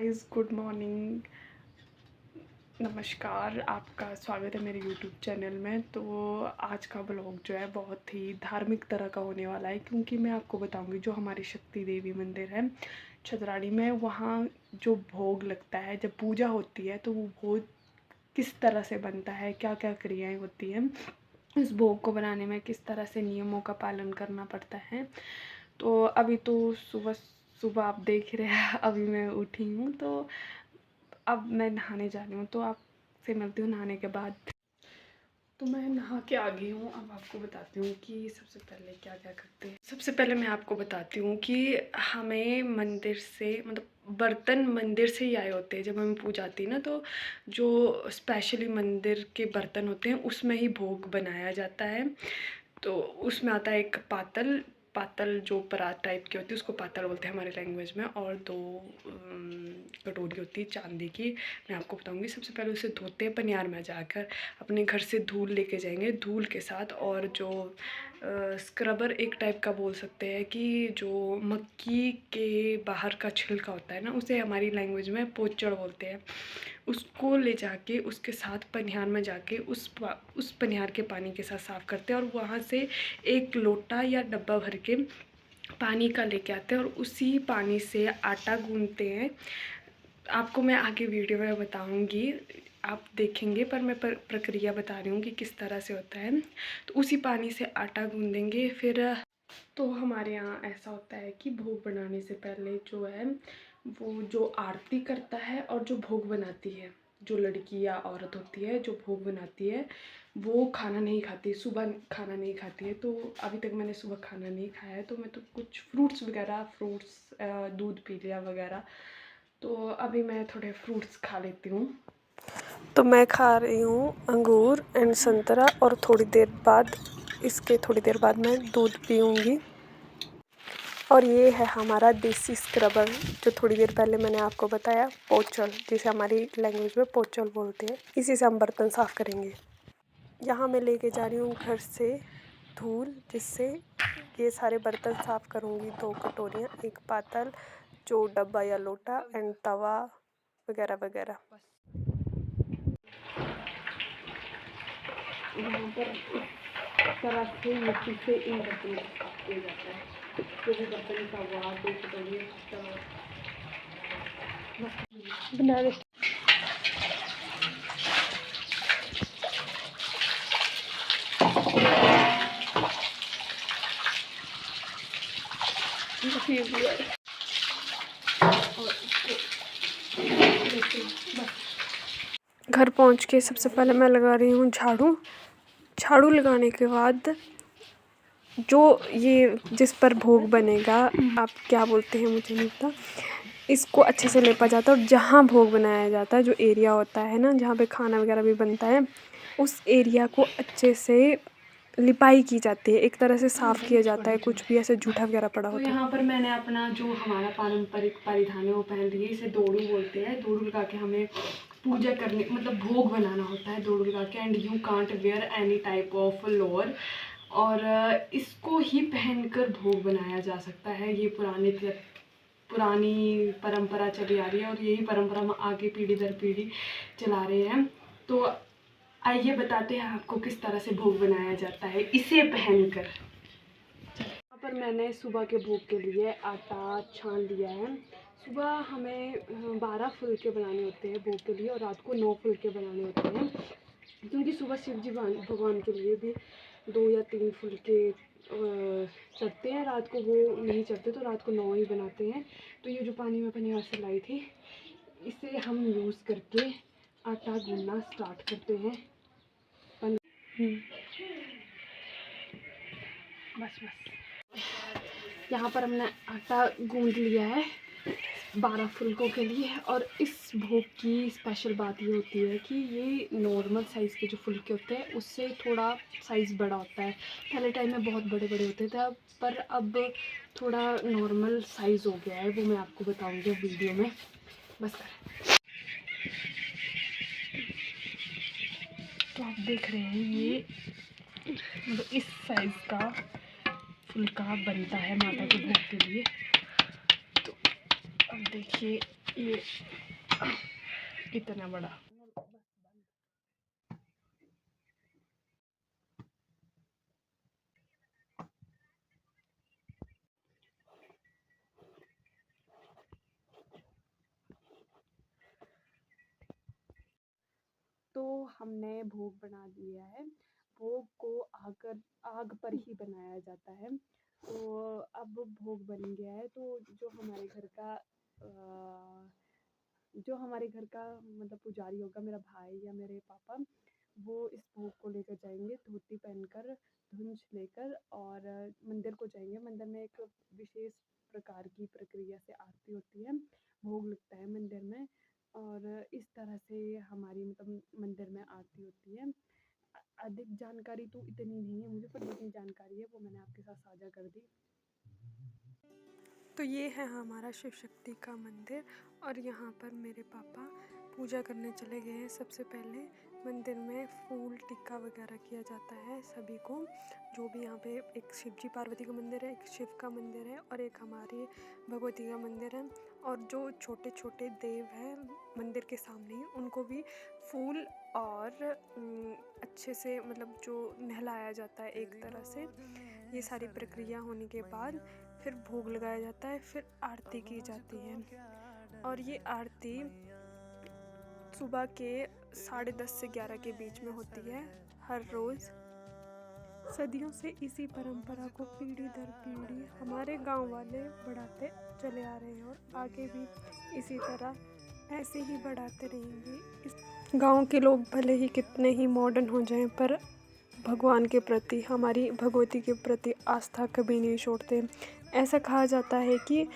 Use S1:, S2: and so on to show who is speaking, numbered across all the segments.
S1: Guys, good morning, नमस्कार। आपका स्वागत है मेरे यूट्यूब चैनल में। तो आज का ब्लॉग जो है बहुत ही धार्मिक तरह का होने वाला है, क्योंकि मैं आपको बताऊंगी जो हमारी शक्ति देवी मंदिर है छतराड़ी में, वहाँ जो भोग लगता है, जब पूजा होती है तो वो भोग किस तरह से बनता है, क्या क्या क्रियाएँ होती हैं, इस भोग को बनाने में किस तरह से नियमों का पालन करना पड़ता है। तो अभी तो सुबह सुबह आप देख रहे हैं, अभी मैं उठी हूँ, तो अब मैं नहाने जा रही हूँ। तो आपसे मिलती हूँ नहाने के बाद। तो मैं नहा के आ गई हूँ। अब आपको बताती हूँ कि सबसे पहले क्या क्या करते हैं। सबसे पहले मैं आपको बताती हूँ कि हमें मंदिर से, मतलब बर्तन मंदिर से ही आए होते हैं। जब हमें पूजा आती है ना, तो जो स्पेशली मंदिर के बर्तन होते हैं उसमें ही भोग बनाया जाता है। तो उसमें आता है एक पातल, पातल जो परात टाइप की होती है उसको पातल बोलते हैं हमारे लैंग्वेज में, और दो कटोरी होती है चांदी की। मैं आपको बताऊंगी। सबसे पहले उसे धोते हैं पनियार में जाकर, अपने घर से धूल लेके जाएंगे, धूल के साथ। और जो स्क्रबर एक टाइप का बोल सकते हैं, कि जो मक्की के बाहर का छिलका होता है ना, उसे हमारी लैंग्वेज में पोचड़ बोलते हैं। उसको ले जाके उसके साथ पनियार में जाके उस पनियार के पानी के साथ साफ़ करते हैं, और वहाँ से एक लोटा या डब्बा भर के पानी का लेके आते हैं, और उसी पानी से आटा गूंथते हैं। आपको मैं आगे वीडियो में बताऊंगी, आप देखेंगे, पर मैं प्रक्रिया बता रही हूँ कि किस तरह से होता है। तो उसी पानी से आटा गूंदेंगे। फिर तो हमारे यहाँ ऐसा होता है कि भोग बनाने से पहले जो है, वो जो आरती करता है और जो भोग बनाती है, जो लड़की या औरत होती है जो भोग बनाती है, वो खाना नहीं खाती, सुबह खाना नहीं खाती है। तो अभी तक मैंने सुबह खाना नहीं खाया है, तो मैं तो कुछ फ्रूट्स दूध पी लिया वगैरह। तो अभी मैं थोड़े फ्रूट्स खा लेती हूँ। तो मैं खा रही हूँ अंगूर एंड संतरा, और थोड़ी देर बाद मैं दूध पीऊँगी। और ये है हमारा देसी स्क्रबर, जो थोड़ी देर पहले मैंने आपको बताया, पोचल, जिसे हमारी लैंग्वेज में पोचल बोलते हैं। इसी से हम बर्तन साफ़ करेंगे। यहाँ मैं लेके जा रही हूँ घर से धूल, जिससे ये सारे बर्तन साफ़ करूँगी। 2 कटोरियाँ, एक पातल, जो डब्बा या लोटा, एंड तवा वगैरह वगैरह। यहाँ पर इस तरह से मिट्टी से इन बर्तनों को साफ किया जाता है। जो भी बर्तन का हुआ, 2 कटोरी बना रहे। घर पहुंच के सबसे पहले मैं लगा रही हूँ झाड़ू लगाने के बाद जो ये जिस पर भोग बनेगा, आप क्या बोलते हैं मुझे नहीं पता, इसको अच्छे से लेपा जाता है। और जहाँ भोग बनाया जाता है, जो एरिया होता है ना, जहाँ पे खाना वगैरह भी बनता है, उस एरिया को अच्छे से लिपाई की जाती है, एक तरह से साफ़ किया जाता है, कुछ भी ऐसे जूठा वगैरह पड़ा होता है। तो यहाँ पर मैंने अपना जो हमारा पारंपरिक परिधान है वो पहन लिया। इसे दोड़ू बोलते हैं। दोड़ू लगा के हमें पूजा करने, मतलब भोग बनाना होता है दोड़ू लगा के। And you can't where any type of lower, और इसको ही पहनकर भोग बनाया जा सकता है। ये पुरानी परंपरा चली आ रही है, और यही परंपरा हम आगे पीढ़ी दर पीढ़ी चला रहे हैं। तो आइए बताते हैं आपको किस तरह से भोग बनाया जाता है इसे पहनकर। यहाँ पर मैंने सुबह के भोग के लिए आटा छान लिया है। सुबह हमें 12 फुलके बनाने होते हैं भोग के लिए, और रात को 9 फुलके बनाने होते हैं, क्योंकि सुबह शिव जी भगवान के लिए भी 2 या 3 फुलके चढ़ते हैं, रात को वो नहीं चढ़ते, तो रात को 9 ही बनाते हैं। तो ये जो पानी मैं पनियार से लाई थी, इसे हम यूज़ करके आटा गूंदना स्टार्ट करते हैं। बस यहाँ पर हमने आटा गूंद लिया है 12 फुलकों के लिए। और इस भोग की स्पेशल बात ये होती है कि ये नॉर्मल साइज़ के जो फुलके होते हैं उससे थोड़ा साइज़ बड़ा होता है। पहले टाइम में बहुत बड़े बड़े होते थे, पर अब थोड़ा नॉर्मल साइज़ हो गया है, वो मैं आपको बताऊँगी वीडियो में। बस तो आप देख रहे हैं, ये मतलब इस साइज़ का फुलका बनता है माता के भोग के लिए। तो अब देखिए, ये इतना बड़ा। तो हमने भोग बना दिया है। भोग को आग पर ही बनाया जाता है। तो अब भोग बन गया है, तो जो हमारे घर का मतलब पुजारी होगा, मेरा भाई या मेरे पापा, वो इस भोग को लेकर जाएंगे धोती पहनकर, धुंज लेकर, और मंदिर को जाएंगे। मंदिर में एक विशेष प्रकार की प्रक्रिया से आरती होती है, भोग लगता है मंदिर में, और इस तरह से हमारी मतलब मंदिर में आरती होती है। अधिक जानकारी तो इतनी नहीं है मुझे, पर जितनी जानकारी है वो मैंने आपके साथ साझा कर दी। तो ये है हमारा शिव शक्ति का मंदिर, और यहाँ पर मेरे पापा पूजा करने चले गए हैं। सबसे पहले मंदिर में फूल टिक्का वगैरह किया जाता है सभी को। जो भी यहाँ पे एक शिव जी पार्वती का मंदिर है, एक शिव का मंदिर है, और एक हमारी भगवती का मंदिर है। और जो छोटे छोटे देव हैं मंदिर के सामने ही, उनको भी फूल और अच्छे से मतलब जो नहलाया जाता है एक तरह से। ये सारी प्रक्रिया होने के बाद फिर भोग लगाया जाता है, फिर आरती की जाती है। और ये आरती सुबह के 10:30 से 11 के बीच में होती है हर रोज़। सदियों से इसी परंपरा को पीढ़ी दर पीढ़ी हमारे गांव वाले बढ़ाते चले आ रहे हैं, और आगे भी इसी तरह ऐसे ही बढ़ाते रहेंगे। इस गांव के लोग भले ही कितने ही मॉडर्न हो जाएं, पर भगवान के प्रति, हमारी भगवती के प्रति आस्था कभी नहीं छोड़ते। ऐसा कहा जाता है कि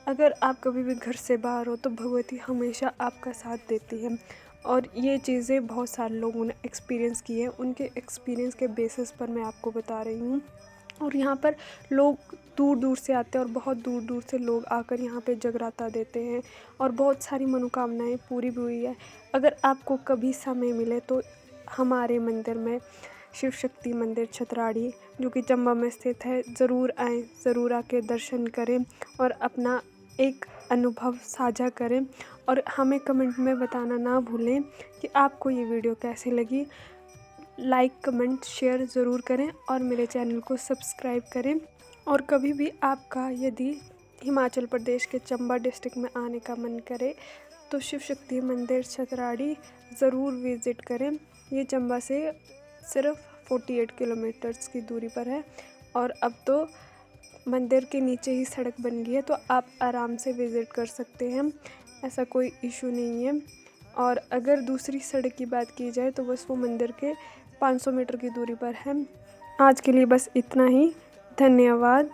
S1: अगर आप कभी भी घर से बाहर हो तो भगवती हमेशा आपका साथ देती है। और ये चीज़ें बहुत सारे लोगों ने एक्सपीरियंस की है, उनके एक्सपीरियंस के बेसिस पर मैं आपको बता रही हूँ। और यहाँ पर लोग दूर दूर से आते हैं, और बहुत दूर दूर से लोग आकर यहाँ पे जगराता देते हैं, और बहुत सारी मनोकामनाएं पूरी भी हुई है। अगर आपको कभी समय मिले तो हमारे मंदिर में, शिव शक्ति मंदिर छतराड़ी, जो कि चंबा में स्थित है, ज़रूर आएँ, ज़रूर आके दर्शन करें और अपना एक अनुभव साझा करें। और हमें कमेंट में बताना ना भूलें कि आपको ये वीडियो कैसी लगी। लाइक, कमेंट, शेयर ज़रूर करें, और मेरे चैनल को सब्सक्राइब करें। और कभी भी आपका यदि हिमाचल प्रदेश के चंबा डिस्ट्रिक्ट में आने का मन करे तो शिव शक्ति मंदिर छतराड़ी ज़रूर विज़िट करें। ये चंबा से सिर्फ 48 किलोमीटर्स की दूरी पर है, और अब तो मंदिर के नीचे ही सड़क बन गई है, तो आप आराम से विज़िट कर सकते हैं, ऐसा कोई इशू नहीं है। और अगर दूसरी सड़क की बात की जाए तो बस वो मंदिर के 500 मीटर की दूरी पर है। आज के लिए बस इतना ही। धन्यवाद।